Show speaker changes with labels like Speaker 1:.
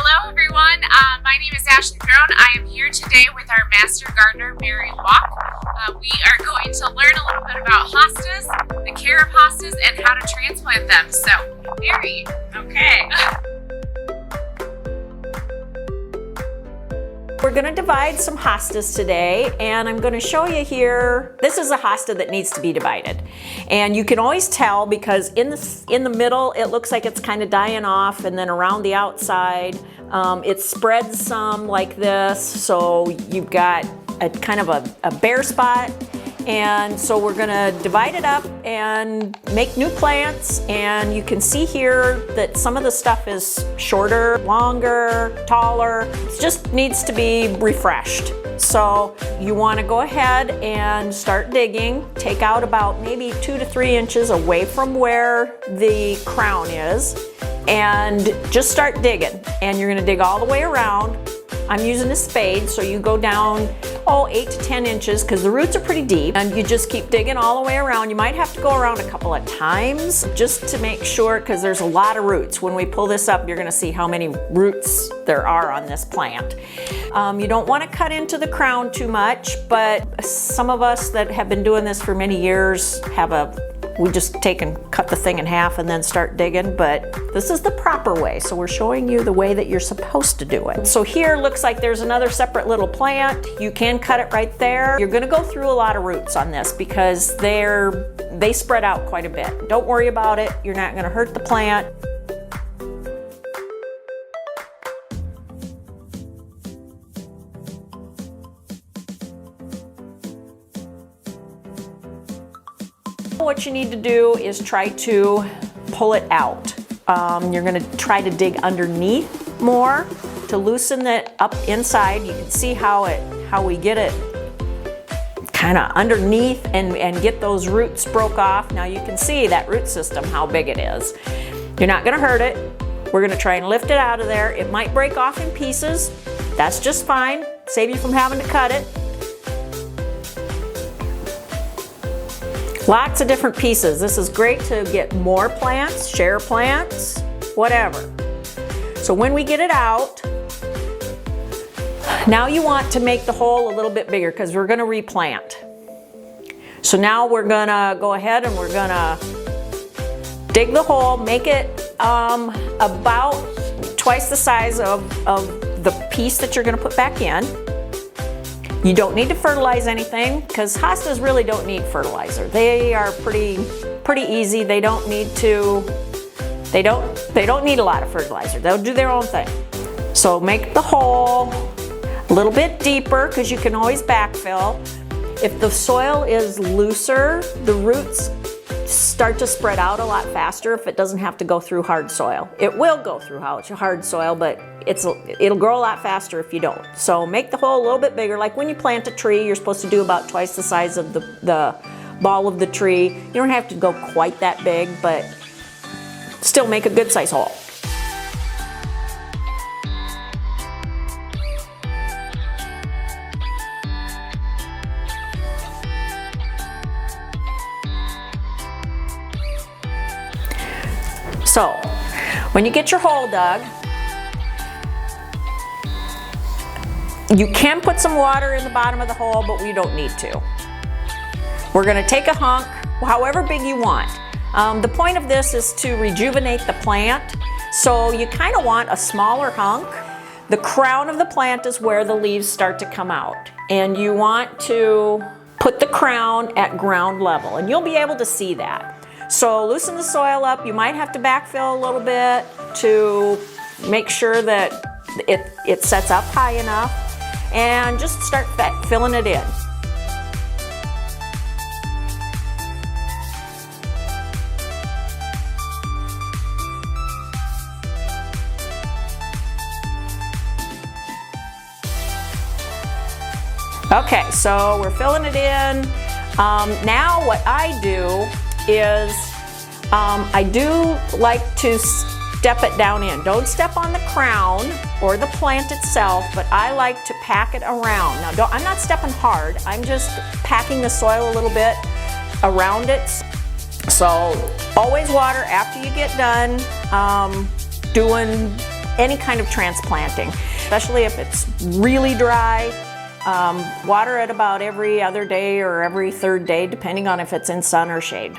Speaker 1: Hello everyone, my name is Ashley Throne. I am here today with our Master Gardener, Mary Walk. We are going to learn a little bit about hostas, the care of hostas, and how to transplant them. So, Mary, okay.
Speaker 2: We're going to divide some hostas today, and I'm going to show you here. This is a hosta that needs to be divided, and you can always tell because in the middle it looks like it's kind of dying off, and then around the outside it spreads some like this, so you've got a kind of a bare spot. And so we're gonna divide it up and make new plants, and you can see here that some of the stuff is shorter, longer, taller. It just needs to be refreshed. So you wanna go ahead and start digging. Take out about maybe 2 to 3 inches away from where the crown is, and just start digging. And you're gonna dig all the way around. I'm using a spade, so you go down 8 to 10 inches because the roots are pretty deep, and you just keep digging all the way around. You might have to go around a couple of times just to make sure, because there's a lot of roots. When we pull this up, you're going to see how many roots there are on this plant. You don't want to cut into the crown too much, but some of us that have been doing this for many years we just take and cut the thing in half and then start digging, but this is the proper way. So we're showing you the way that you're supposed to do it. So here looks like there's another separate little plant. You can cut it right there. You're gonna go through a lot of roots on this because they spread out quite a bit. Don't worry about it. You're not gonna hurt the plant. What you need to do is try to pull it out. You're going to try to dig underneath more to loosen it up inside. You can see how we get it kind of underneath and get those roots broke off. Now you can see that root system, how big it is. You're not going to hurt it. We're going to try and lift it out of there. It might break off in pieces. That's just fine. Save you from having to cut it. Lots of different pieces. This is great to get more plants, share plants, whatever. So when we get it out, now you want to make the hole a little bit bigger because we're going to replant. So now we're going to go ahead and we're going to dig the hole, make it about twice the size of the piece that you're going to put back in. You don't need to fertilize anything because hostas really don't need fertilizer. They are pretty easy. They don't need a lot of fertilizer. They'll do their own thing. So make the hole a little bit deeper because you can always backfill. If the soil is looser, the roots start to spread out a lot faster if it doesn't have to go through hard soil. It will go through hard soil, but it'll grow a lot faster if you don't. So make the hole a little bit bigger. Like when you plant a tree, you're supposed to do about twice the size of the ball of the tree. You don't have to go quite that big, but still make a good size hole. So, when you get your hole dug, you can put some water in the bottom of the hole, but we don't need to. We're going to take a hunk, however big you want. The point of this is to rejuvenate the plant, so you kind of want a smaller hunk. The crown of the plant is where the leaves start to come out, and you want to put the crown at ground level, and you'll be able to see that. So loosen the soil up. You might have to backfill a little bit to make sure that it sets up high enough, and just start filling it in. Okay, so we're filling it in. Now what I do is I do like to step it down in. Don't step on the crown or the plant itself, but I like to pack it around. Now I'm not stepping hard, I'm just packing the soil a little bit around it. So always water after you get done doing any kind of transplanting, especially if it's really dry. Water it about every other day or every third day, depending on if it's in sun or shade.